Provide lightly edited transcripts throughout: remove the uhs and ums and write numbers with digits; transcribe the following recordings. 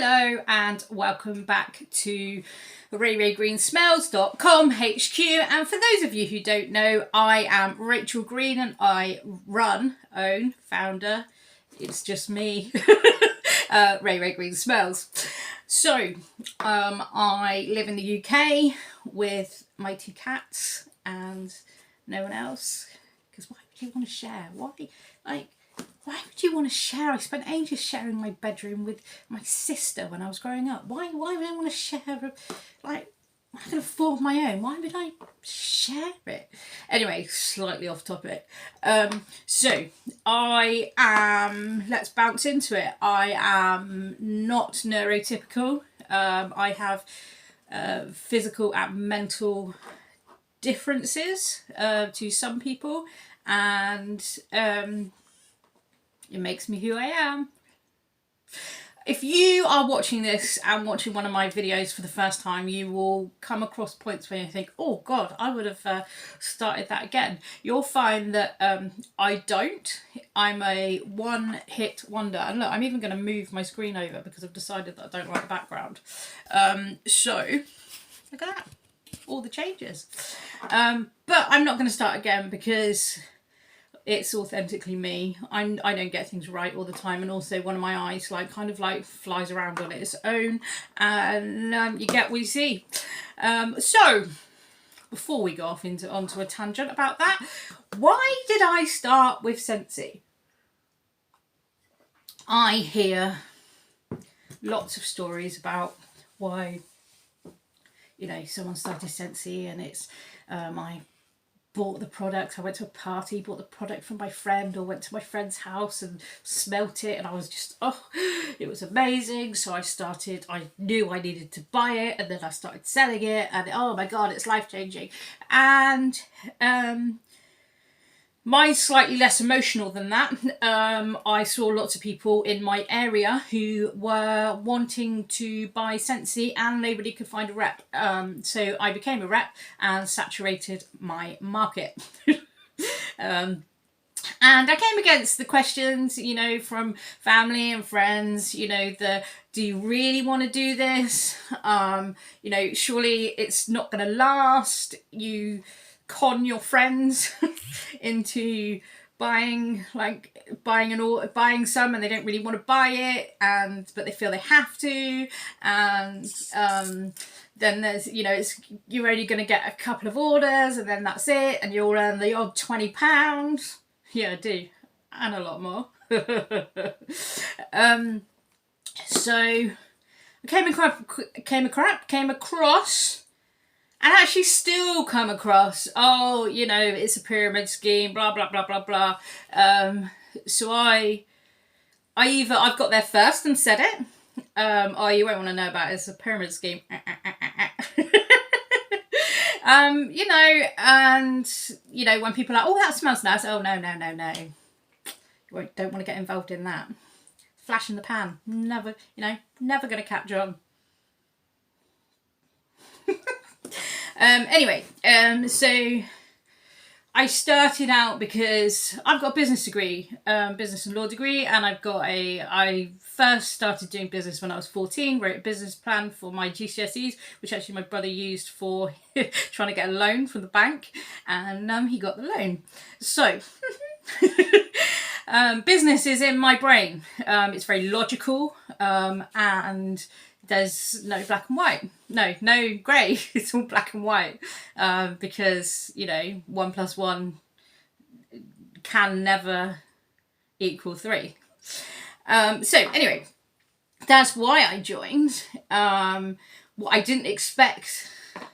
Hello and welcome back to RaeRaeGreenSmells.com HQ, and for those of you who don't know, I am Rachel Green and I own, founder, it's just me, Rae Rae Green Smells. So I live in the UK with my 2 cats and no one else, because why would you want to share? Why would you want to share? I spent ages sharing my bedroom with my sister when I was growing up. Why would I want to share? I can afford my own. Why would I share it? Anyway, slightly off topic. So I am, let's bounce into it. I am not neurotypical. I have physical and mental differences to some people, and it makes me who I am. If you are watching this and watching one of my videos for the first time, you will come across points where you think, oh God, I would have started that again. You'll find that I don't. I'm a one-hit wonder. And look, I'm even going to move my screen over because I've decided that I don't like the background. So, look at that. All the changes. But I'm not going to start again because it's authentically me. I don't get things right all the time, and also one of my eyes kind of flies around on its own, and you get what you see. So before we go off onto a tangent about that, why did I start with Scentsy? I hear lots of stories about why, someone started Scentsy, and it's I bought the product. I went to a party, bought the product from my friend, or went to my friend's house and smelt it, and I was just, it was amazing. So I knew I needed to buy it, and then I started selling it, and oh my God, it's life-changing. And mine's slightly less emotional than that. I saw lots of people in my area who were wanting to buy Scentsy and nobody could find a rep. So I became a rep and saturated my market. And I came against the questions, from family and friends, do you really want to do this? Surely it's not going to last. You con your friends into buying some, and they don't really want to buy it, but they feel they have to, and then there's you're only going to get a couple of orders and then that's it, and you'll earn the odd £20. Yeah, I do, and a lot more. So I came across and actually still come across, it's a pyramid scheme, blah, blah, blah, blah, blah. So I've got there first and said it. You won't want to know about it. It's a pyramid scheme. And, when people are like, oh, that smells nice. Oh, no. You don't want to get involved in that. Flash in the pan. Never going to catch on. So I started out because I've got a business degree, business and law degree, and I first started doing business when I was 14, wrote a business plan for my GCSEs, which actually my brother used for trying to get a loan from the bank, and he got the loan. So business is in my brain. It's very logical, and there's no black and white. No grey. It's all black and white. Because, 1 + 1 can never equal 3. So anyway, that's why I joined. What I didn't expect, I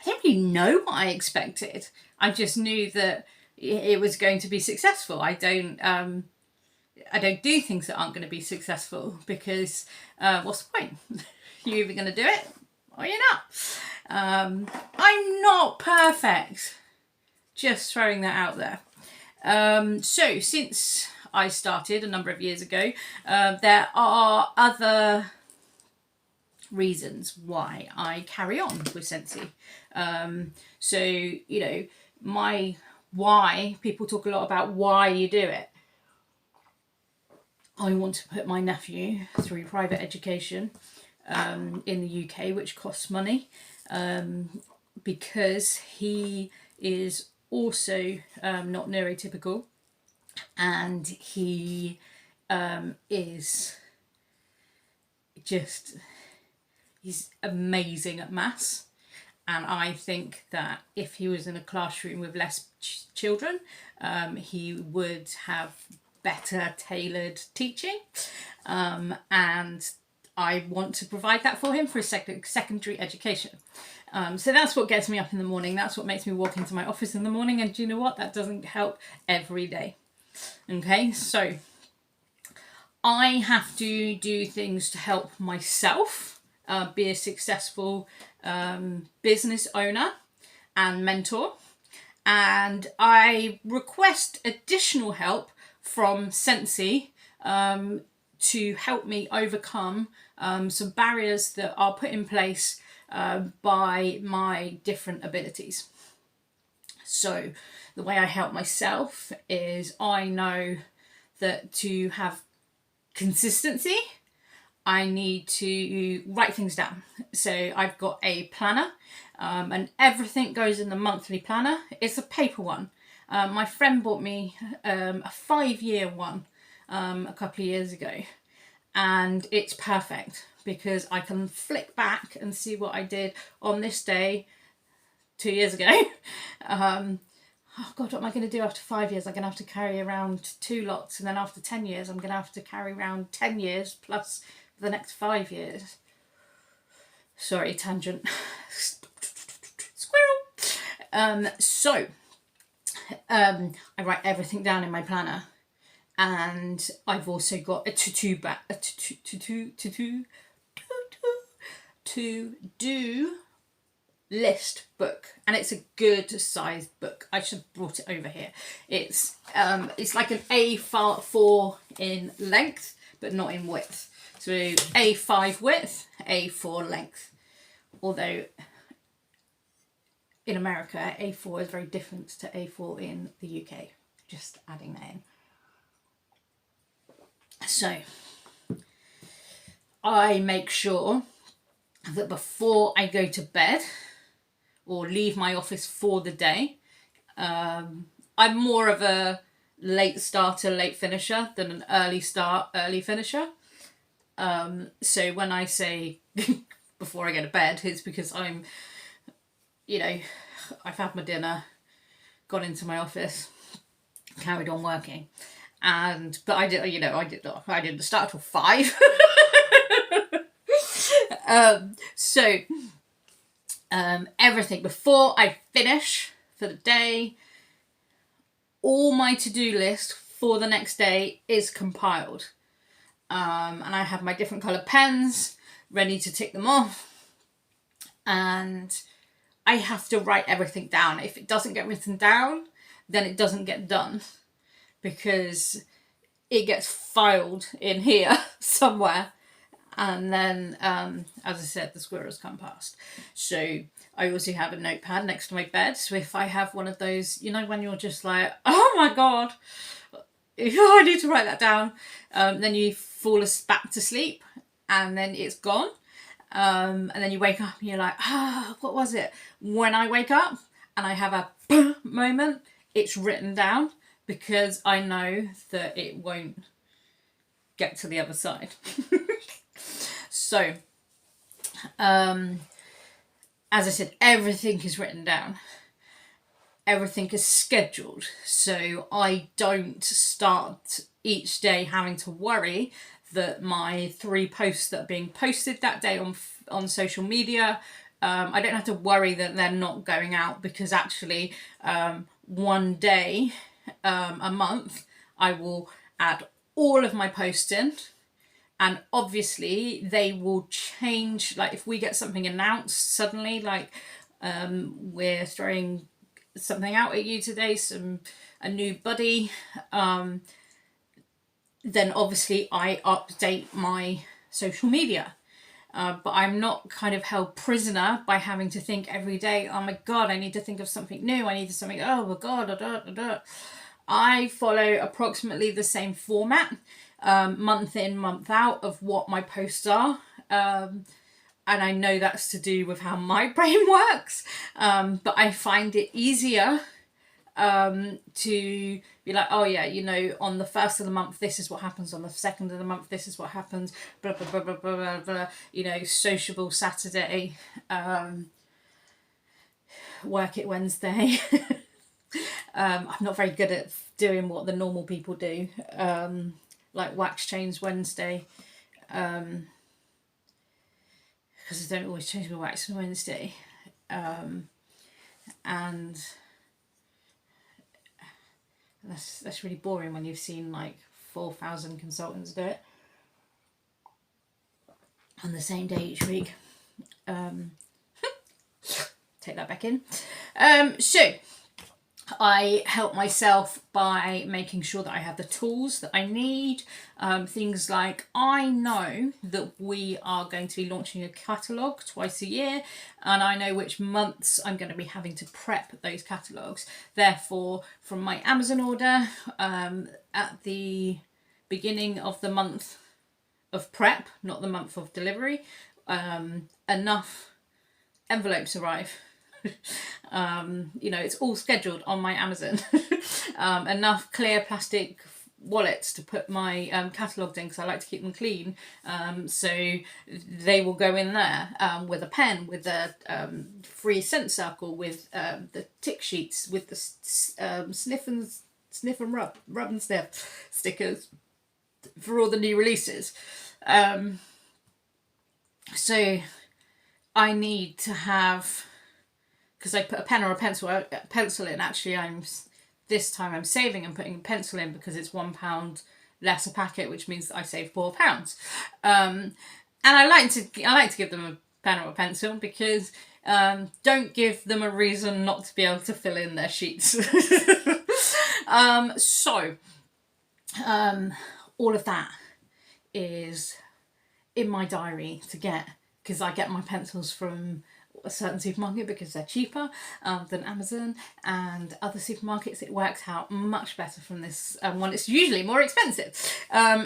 don't really know what I expected. I just knew that it was going to be successful. I don't do things that aren't going to be successful, because what's the point? You're either going to do it or you're not. I'm not perfect. Just throwing that out there. So since I started a number of years ago, there are other reasons why I carry on with Scentsy. My why, people talk a lot about why you do it. I want to put my nephew through private education in the UK, which costs money, because he is also not neurotypical, and he is just, he's amazing at maths. And I think that if he was in a classroom with less children, he would have better tailored teaching. And I want to provide that for him for his secondary education. So that's what gets me up in the morning. That's what makes me walk into my office in the morning. And do you know what? That doesn't help every day. Okay, so I have to do things to help myself be a successful business owner and mentor. And I request additional help from Sensi to help me overcome some barriers that are put in place by my different abilities. So the way I help myself is, I know that to have consistency, I need to write things down. So I've got a planner, and everything goes in the monthly planner. It's a paper one. My friend bought me a 5-year one a couple of years ago, and it's perfect because I can flick back and see what I did on this day 2 years ago. Oh God, what am I going to do after 5 years? I'm going to have to carry around 2 lots, and then after 10 years, I'm going to have to carry around 10 years plus the next 5 years. Sorry, tangent. Squirrel. I write everything down in my planner, and I've also got a to-do list book, and it's a good sized book. I should have brought it over here. It's like an A4 in length, but not in width. So A5 width, A4 length. Although in America, A4 is very different to A4 in the UK. Just adding that in. So I make sure that before I go to bed or leave my office for the day, I'm more of a late starter, late finisher than an early start, early finisher. So when I say before I go to bed, it's because I'm, I've had my dinner, got into my office, carried on working, but I didn't start till 5. Everything before I finish for the day, all my to-do list for the next day is compiled. And I have my different colour pens ready to tick them off. And I have to write everything down. If it doesn't get written down, then it doesn't get done, because it gets filed in here somewhere. And then, as I said, the squirrels come past. So I also have a notepad next to my bed. So if I have one of those, when you're just like, oh my God, I need to write that down. Then you fall back to sleep, and then it's gone. And then you wake up and you're like, what was it? When I wake up and I have a moment, it's written down, because I know that it won't get to the other side. So, as I said, everything is written down. Everything is scheduled. So I don't start each day having to worry that my 3 posts that are being posted that day on social media, I don't have to worry that they're not going out, because actually one day a month I will add all of my posts in. And obviously they will change. Like if we get something announced suddenly, like we're throwing something out at you today, a new buddy, then obviously I update my social media. But I'm not kind of held prisoner by having to think every day, oh my God, I need to think of something new. I need to something, oh my God, I follow approximately the same format. month in, month out of what my posts are. And I know that's to do with how my brain works. But I find it easier to be like, oh yeah, you know, on the 1st of the month this is what happens, on the 2nd of the month this is what happens, blah blah blah blah blah blah, blah. You know, sociable Saturday, work it Wednesday. I'm not very good at doing what the normal people do, like wax change Wednesday, because I don't always change my wax on Wednesday, and that's really boring when you've seen like 4,000 consultants do it on the same day each week. Take that back in. So I help myself by making sure that I have the tools that I need. Things like, I know that we are going to be launching a catalogue twice a year, and I know which months I'm going to be having to prep those catalogues. Therefore, from my Amazon order, at the beginning of the month of prep, not the month of delivery, enough envelopes arrive. You know, it's all scheduled on my Amazon. Enough clear plastic wallets to put my catalogues in, because I like to keep them clean, so they will go in there, with a pen, with a free scent circle, with the tick sheets, with the sniff and rub and sniff stickers for all the new releases. So I need to have, because I put a pen or a pencil in. Actually, this time I'm saving and putting a pencil in, because it's £1 less a packet, which means that I save £4. And I like to give them a pen or a pencil, because don't give them a reason not to be able to fill in their sheets. So all of that is in my diary to get, because I get my pencils from a certain supermarket because they're cheaper than Amazon and other supermarkets. It works out much better from this one. It's usually more expensive.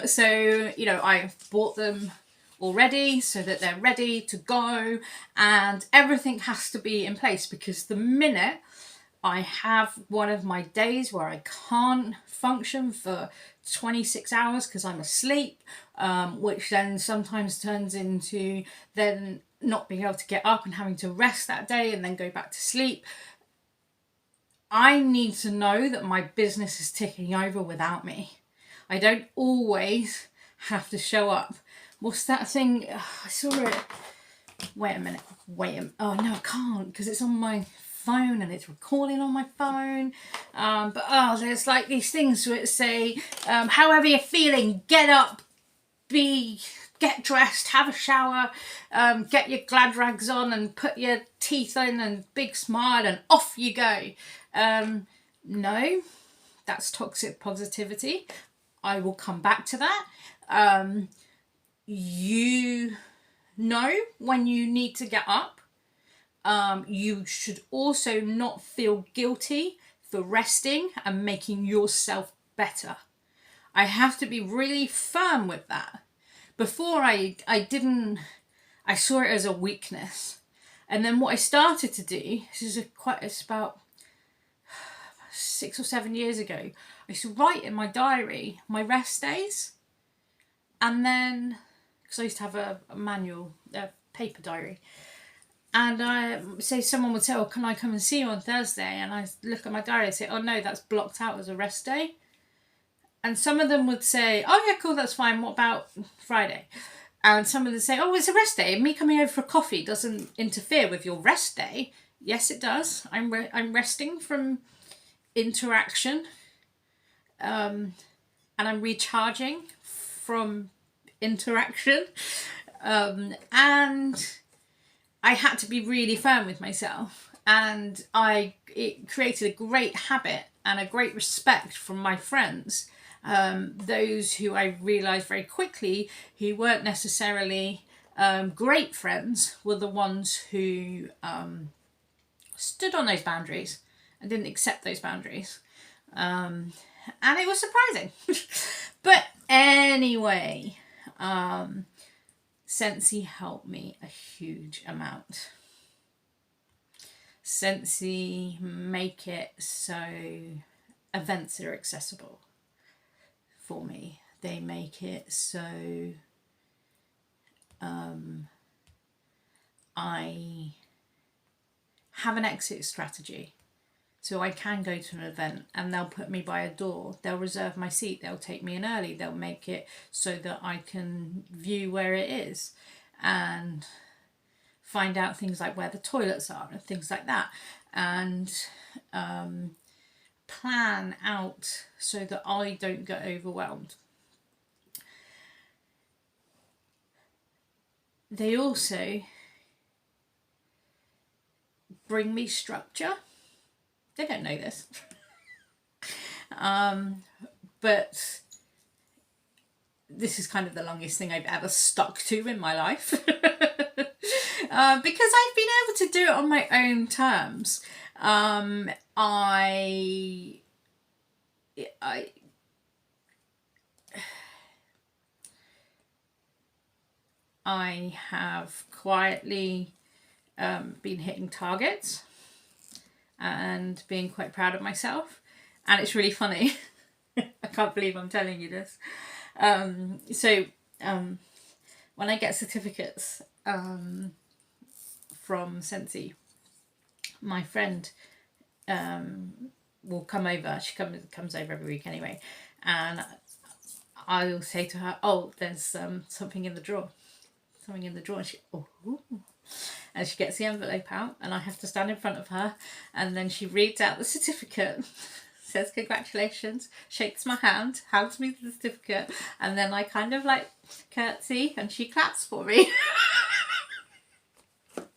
So, you know, I've bought them already so that they're ready to go, and everything has to be in place, because the minute I have one of my days where I can't function for 26 hours because I'm asleep, which then sometimes turns into then not being able to get up and having to rest that day and then go back to sleep. I need to know that my business is ticking over without me. I don't always have to show up. What's that thing? I saw it. Wait a minute. Oh no, I can't, because it's on my phone and it's recording on my phone. But there's like these things that say, however you're feeling, get up, get dressed, have a shower, get your glad rags on and put your teeth in and big smile and off you go. No, that's toxic positivity. I will come back to that. You know when you need to get up. You should also not feel guilty for resting and making yourself better. I have to be really firm with that. Before I saw it as a weakness. And then what I started to do, it's about 6 or 7 years ago, I used to write in my diary my rest days. And then, because I used to have a manual, paper diary. And I say, someone would say, oh, can I come and see you on Thursday? And I look at my diary and say, oh no, that's blocked out as a rest day. And some of them would say, oh yeah, cool, that's fine. What about Friday? And some of them say, oh, it's a rest day. Me coming over for a coffee doesn't interfere with your rest day. Yes, it does. I'm resting from interaction. And I'm recharging from interaction. And I had to be really firm with myself, and it created a great habit and a great respect from my friends, those who I realised very quickly who weren't necessarily great friends were the ones who stood on those boundaries and didn't accept those boundaries, and it was surprising. But Anyway, Scentsy helped me a huge amount. Scentsy make it so events are accessible for me. They make it so I have an exit strategy. So I can go to an event and they'll put me by a door. They'll reserve my seat. They'll take me in early. They'll make it so that I can view where it is and find out things like where the toilets are and things like that. And plan out so that I don't get overwhelmed. They also bring me structure. They don't know this. But this is kind of the longest thing I've ever stuck to in my life. Because I've been able to do it on my own terms. I have quietly been hitting targets and being quite proud of myself, and it's really funny. I can't believe I'm telling you this. So when I get certificates from Scentsy, my friend will come over. She comes over every week anyway, and I'll say to her, "Oh, there's something in the drawer." Something in the drawer, and she, "Oh." And she gets the envelope out, and I have to stand in front of her, and then she reads out the certificate, says congratulations, shakes my hand, hands me the certificate, and then I kind of like curtsy and she claps for me. That's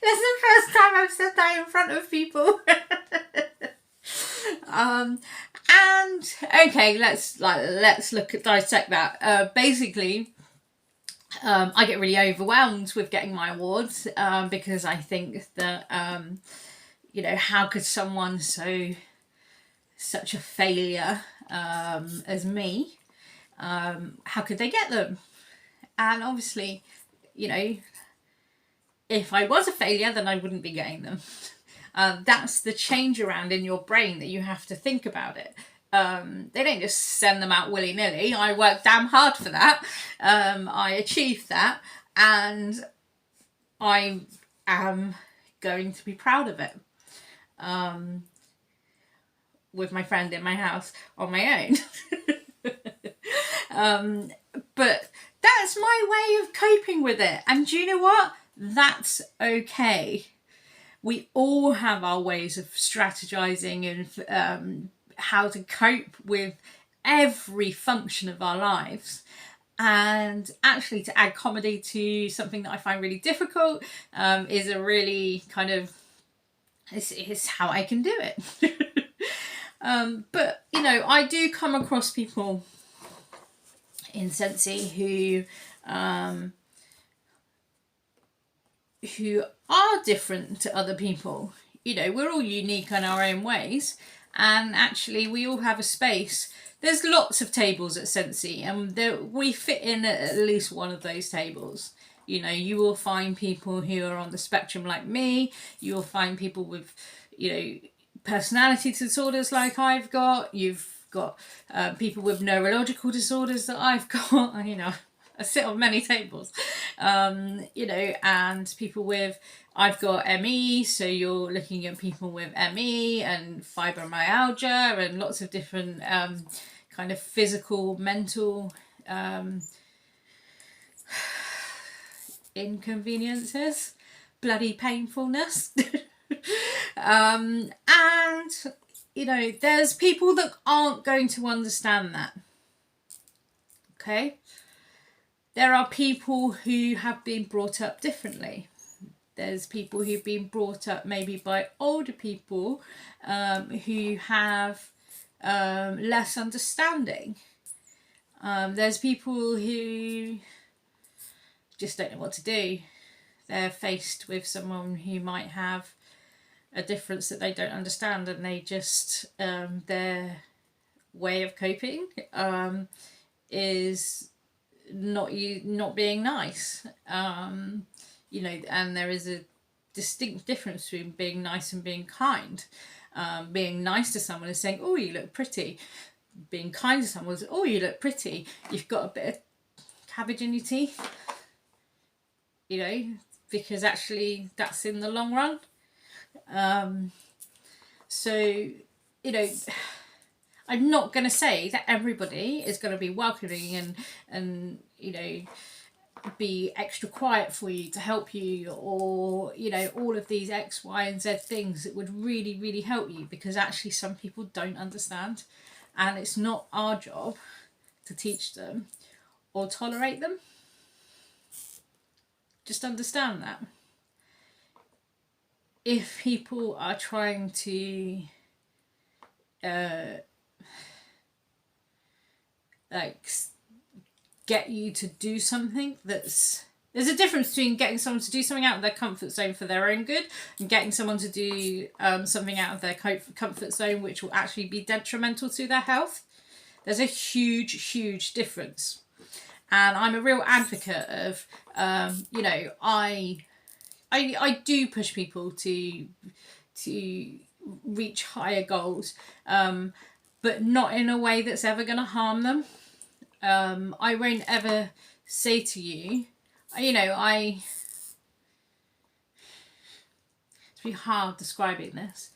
the first time I've said that in front of people. And okay, let's dissect that. Basically, I get really overwhelmed with getting my awards because I think that how could someone such a failure as me, how could they get them? And obviously, if I was a failure, then I wouldn't be getting them. That's the change around in your brain that you have to think about it. They don't just send them out willy-nilly. I worked damn hard for that. I achieved that, and I am going to be proud of it. With my friend in my house on my own. But that's my way of coping with it. And do you know what? That's okay. We all have our ways of strategizing and how to cope with every function of our lives. And actually, to add comedy to something that I find really difficult is a really kind of, it's how I can do it. But I do come across people in Scentsy who are different to other people. We're all unique in our own ways, and actually we all have a space. There's lots of tables at Scentsy, and we fit in at least one of those tables. You will find people who are on the spectrum like me. You will find people with personality disorders like I've got. You've got people with neurological disorders that I've got. I sit on many tables, and people with, I've got ME, so you're looking at people with ME and fibromyalgia and lots of different kind of physical, mental inconveniences, bloody painfulness. And there's people that aren't going to understand that. Okay? There are people who have been brought up differently. There's people who've been brought up maybe by older people who have less understanding. There's people who just don't know what to do. They're faced with someone who might have a difference that they don't understand, and they just, their way of coping, is not being nice. You know, and there is a distinct difference between being nice and being kind. Being nice to someone is saying, oh, you look pretty. Being kind to someone is, oh, you look pretty. You've got a bit of cabbage in your teeth. You know, because actually that's in the long run. So, you know, I'm not going to say that everybody is going to be welcoming and you know, be extra quiet for you to help you, or you know, all of these X, Y and Z things that would really, really help you, because actually some people don't understand, and it's not our job to teach them or tolerate them. Just understand that. If people are trying to like get you to do something there's a difference between getting someone to do something out of their comfort zone for their own good and getting someone to do something out of their comfort zone which will actually be detrimental to their health. There's a huge difference, and I'm a real advocate of you know, I do push people to reach higher goals, but not in a way that's ever going to harm them. I won't ever say to you, you know, it's really hard describing this.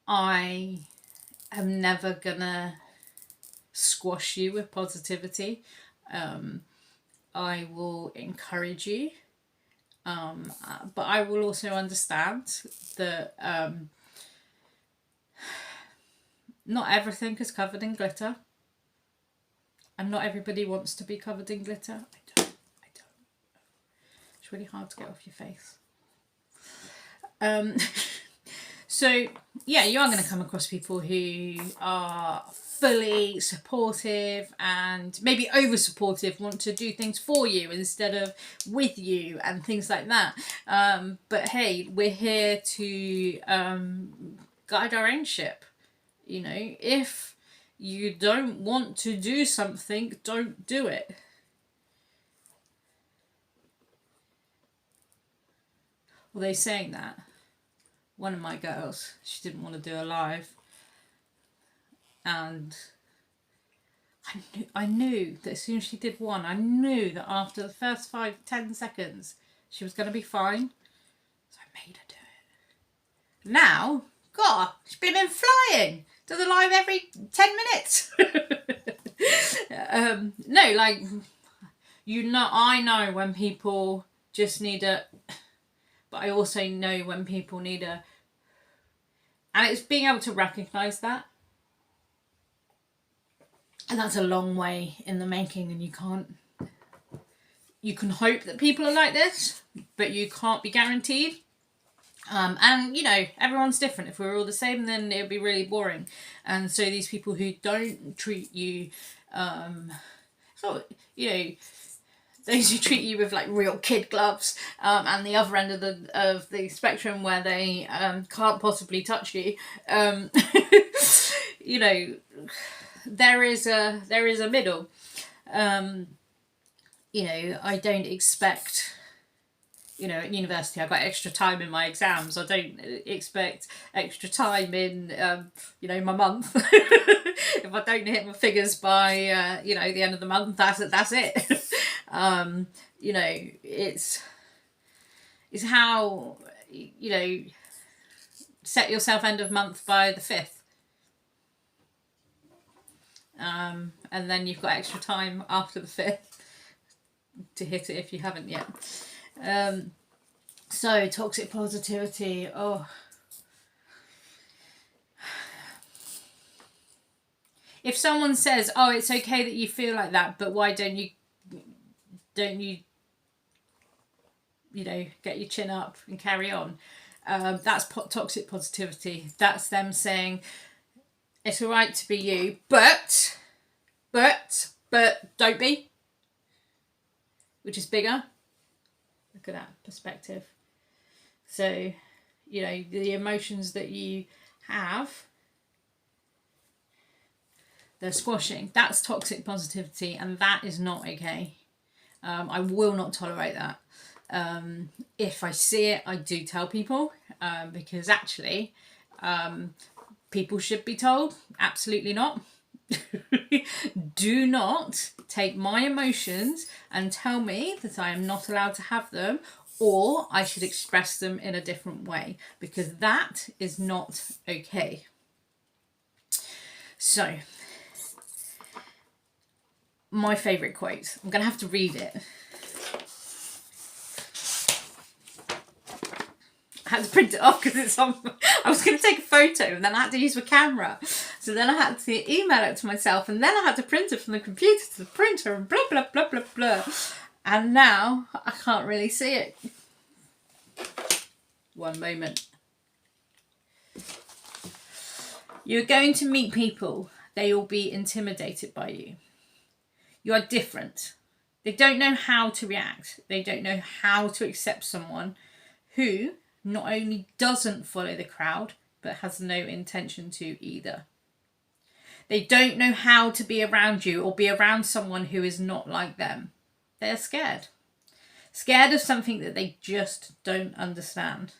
I am never gonna squash you with positivity. I will encourage you, but I will also understand that not everything is covered in glitter, and not everybody wants to be covered in glitter. I don't. It's really hard to get off your face. So yeah, you are going to come across people who are fully supportive and maybe over supportive, want to do things for you instead of with you and things like that. But hey, we're here to guide our own ship. You know, if you don't want to do something, don't do it. Well, they're saying that. One of my girls, she didn't want to do a live, and I knew that as soon as she did one, I knew that after the first 5-10 seconds she was going to be fine, so I made her do it. Now, God, she's been flying, does a live every 10 minutes. No, like, you know, I know when people just need a, but I also know when people need a, and it's being able to recognise that. And that's a long way in the making, and you can hope that people are like this, but you can't be guaranteed. And you know, everyone's different. If we were all the same, then it would be really boring. And so these people who don't treat you, so, you know, those who treat you with like real kid gloves, and the other end of the spectrum where they can't possibly touch you, you know, there is a middle. You know, I don't expect, you know, at university I've got extra time in my exams. I don't expect extra time in, you know, my month. If I don't hit my figures by, you know, the end of the month, that's it. You know, it's how, you know, set yourself end of month by the 5th. And then you've got extra time after the 5th to hit it if you haven't yet. So toxic positivity. Oh, if someone says, "Oh, it's okay that you feel like that, but why don't you, you know, get your chin up and carry on?" That's toxic positivity. That's them saying, "It's all right to be you, but don't be," which is bigger. Look at that perspective. So, you know, the emotions that you have they're squashing. That's toxic positivity, and that is not okay. I will not tolerate that. If I see it, I do tell people, because actually people should be told. Absolutely not. Do not take my emotions and tell me that I am not allowed to have them, or I should express them in a different way, because that is not okay. So, my favourite quote. I'm going to have to read it. I had to print it off because it's on. I was going to take a photo and then I had to use my camera. So then I had to email it to myself, and then I had to print it from the computer to the printer, and blah, blah, blah, blah, blah. And now I can't really see it. One moment. You're going to meet people. They will be intimidated by you. You are different. They don't know how to react. They don't know how to accept someone who not only doesn't follow the crowd, but has no intention to either. They don't know how to be around you or be around someone who is not like them. They're scared. Scared of something that they just don't understand.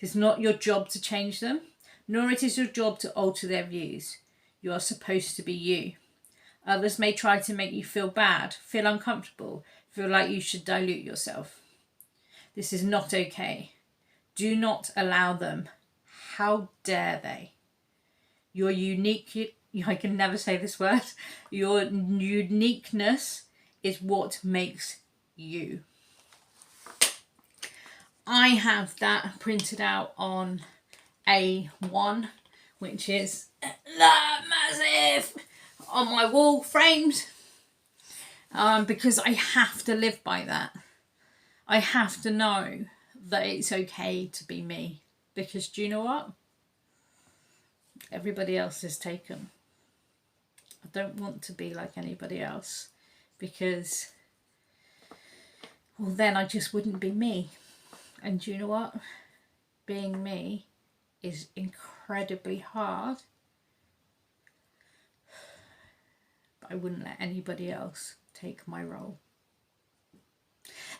It is not your job to change them, nor it is your job to alter their views. You are supposed to be you. Others may try to make you feel bad, feel uncomfortable, feel like you should dilute yourself. This is not okay. Do not allow them. How dare they? Your unique, I can never say this word, your uniqueness is what makes you. I have that printed out on A1, which is massive, on my wall frames, because I have to live by that. I have to know that it's okay to be me, because do you know what? Everybody else is taken. I don't want to be like anybody else, because, well, then I just wouldn't be me. And do you know what? Being me is incredibly hard. But I wouldn't let anybody else take my role.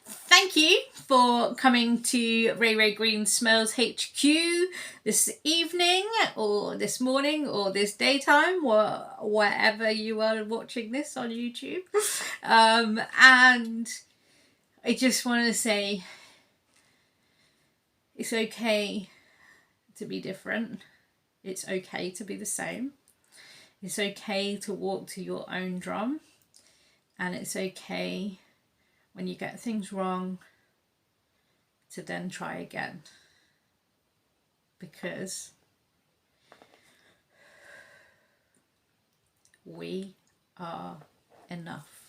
Thank you for coming to Rae Rae Green Smells HQ this evening, or this morning, or this daytime, or wherever you are watching this on YouTube. And I just want to say, it's okay to be different. It's okay to be the same. It's okay to walk to your own drum. And it's okay when you get things wrong to then try again. Because we are enough.